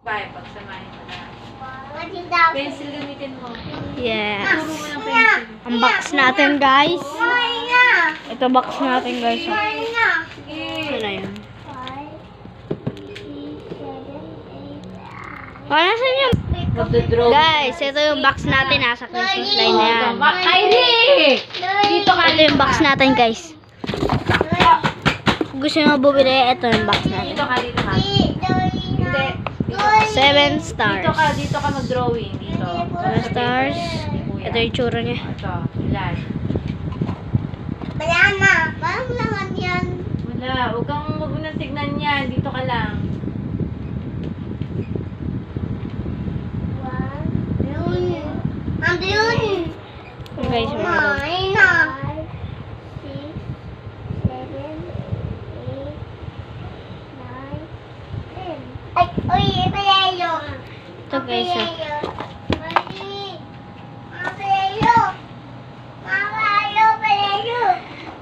Pagsamahin mo na. Pencil gamitin mo. Yes. Turo mo ng pencil. Ang box natin, guys. Ito box natin, guys. Sige. Ito na yun. Nasaan yun? Magdodraw. Guys, ito yung box natin. Nasa Christmas line na yan. Kyrie! Dito ka. Ito yung box natin, guys. Kung gusto nyo bumili, ito yung box natin. Dito ka. Hindi. 7 stars. Dito ka mag-drawing. Dito. 7 stars. Ito yung tsura niya. Ito. Ilan? Wala. Huwag mo nang tignan yan. Dito ka lang. Guys, mga ito, guys.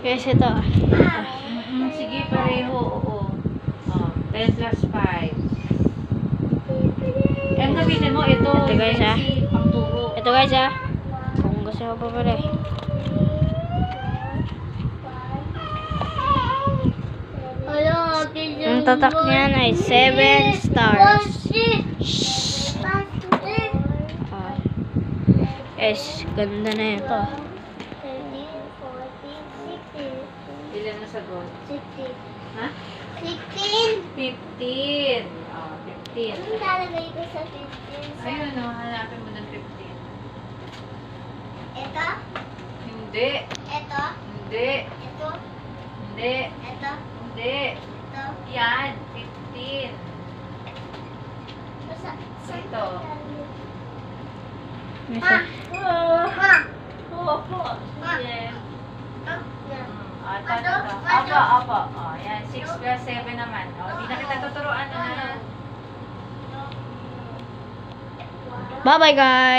Guys, ito. Sige, pareho. Oo. 10 plus 5. Ang gamitin mo, ito. Ito, guys, Pagturo. Ito, guys, kung gusto nyo bumili. Ang tatak niyan ay 7 stars. Yes, ganda na ito. Ilan na sagot? Ha? 15. 15. 15. Ano lalagay ko sa 15? Ayun, hanapin mo ng 15. Ito? Hindi. Ito? Hindi. Ito? Hindi. Ito? Hindi. Ito? Yan. 15. Ito. Ma! Ma! Opo. Ma! Yes. Yan. Ito. Opo. Yan. 6 plus 7 naman. Di na kita tuturuan na. Bye-bye, guys.